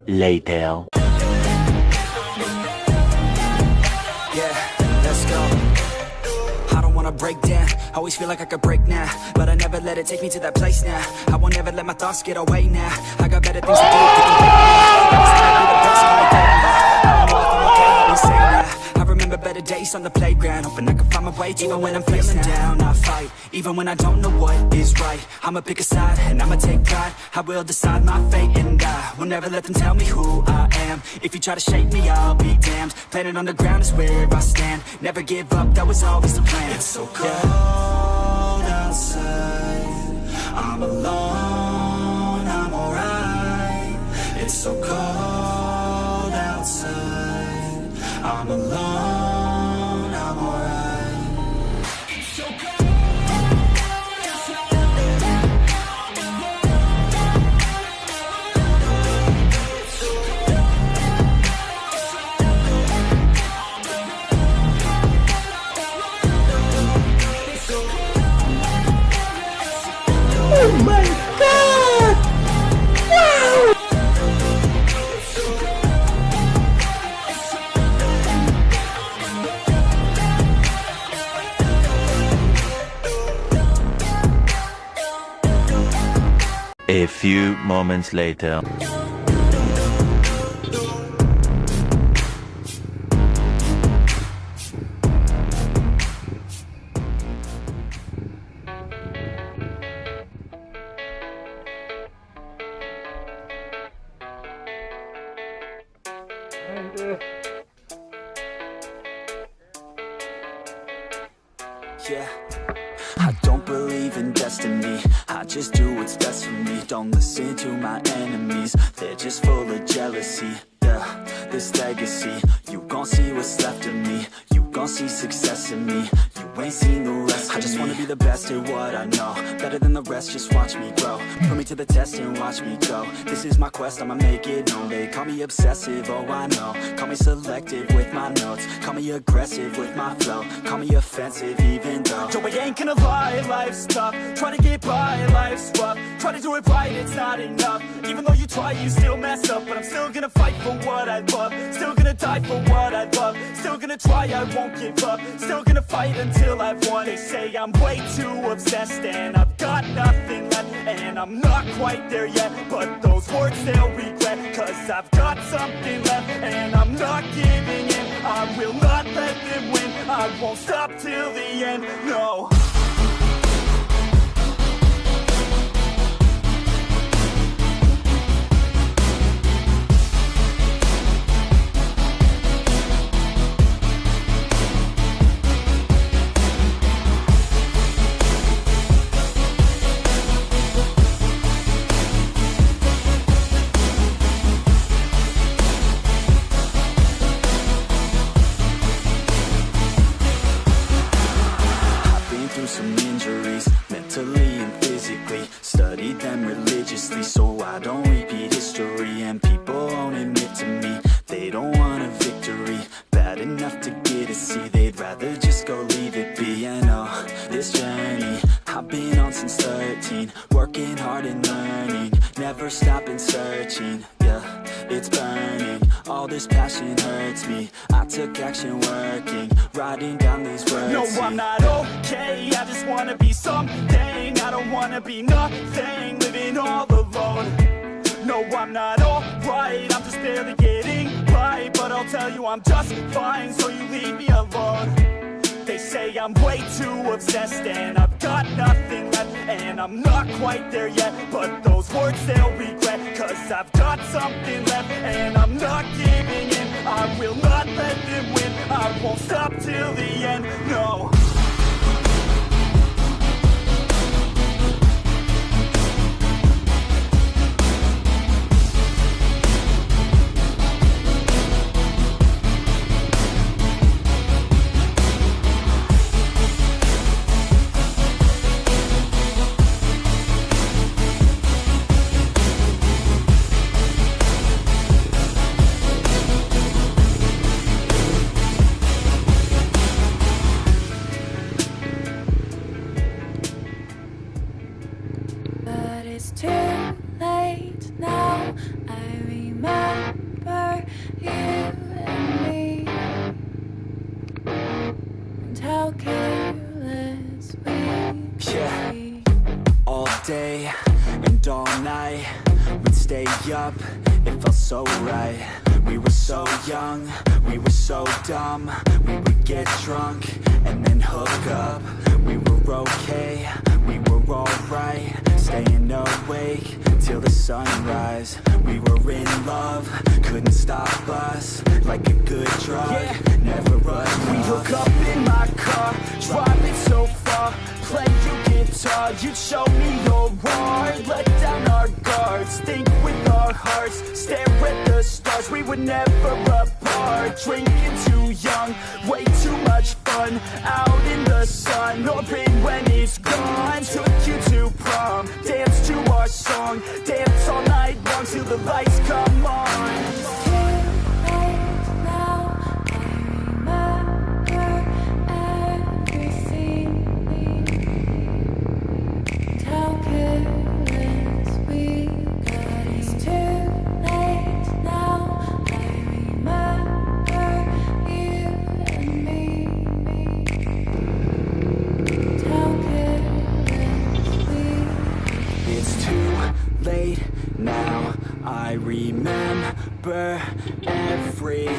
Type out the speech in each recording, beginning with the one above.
later. Yeah, let's go. I don't wanna break down, always feel like I could break now, but I never let it take me to that place now. I won't ever let my thoughts get away now. I got better things to do, thinking big now. I was trying to be the best, call me great now. I don't know if I'm okay, I'm insane now. I remember better days on the playground, hoping I could find my way even when I'm feeling down. I fight, even when I don't know what is right. I'ma pick a side, and I'ma take pride. I will decide my fate, and I will never let them tell me who I am. If you try to shake me, I'll be damned. Planet on the ground is where I stand. Never give up, that was always the plan. It's so cold outside, I'm alone, I'm alright. It's so cold outside, I'm alone, I'm alright. It's so cold outside. Oh my god! Wow! A few moments later. Yeah, I don't believe in destiny, I just do what's best for me. Don't listen to my enemies, they're just full of jealousy. Yeah, this legacy, you gon' see what's left of me. You gon' see success in me, you ain't seen the rest of me. I just wanna be the best at what I know, better than the rest, just watch me grow. Put me to the test and watch me go. This is my quest, I'ma make it known. They call me obsessive, oh I know. Call me selective with my notes, call me aggressive with my flow. Call me offensive even though Joe, I ain't gonna lie, life's tough. Try to get by, life's rough. Try to do it right, it's not enough. Even though you try, you still mess up. But I'm still gonna fight for what I love, still gonna die for what I love. Still gonna try, I won't give up. Still gonna fight until I've won. They say I'm way too obsessed and I've got nothing left, and I'm not quite there yet, but those words they'll regret. Cause I've got something left and I'm not giving in. I will not let them win, I won't stop till the end, no. Some injuries, mentally and physically. Studied them religiously so I don't repeat history. And people won't admit to me they don't want a victory bad enough to get a C. They'd rather just go leave it be. I know this journey I've been on since 13, working hard and learning, never stopping searching. Yeah, it's burning, all this passion hurts me. I took action working, writing down these words. No, I'm not okay, I just wanna be something. I don't wanna be nothing, living all alone. No, I'm not alright, I'm just barely getting by. But I'll tell you I'm just fine, so you leave me alone. They say I'm way too obsessed and I've got nothing left, and I'm not quite there yet, but those words they'll regret. Cause I've got something left and I'm not giving in. I will not let them win, I won't stop till the end, no. stay up, it felt so right. We were so young, we were so dumb. We would get drunk and then hook up. We were okay, we were alright. Staying awake till the sunrise. We were in love, couldn't stop us. Like a good drug, never run. We hook up in my car, driving so far. Play you guitar, you'd show me your art. Let down our guards, think with our hearts. Stare at the stars, we were never apart. Drinking too young, way too much fun. Out in the sun, open when it's gone. Took you to prom, dance to our song. Dance all night long till the lights come on. Now I remember everything,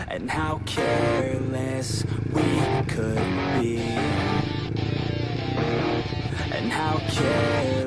and how careless we could be, and how careless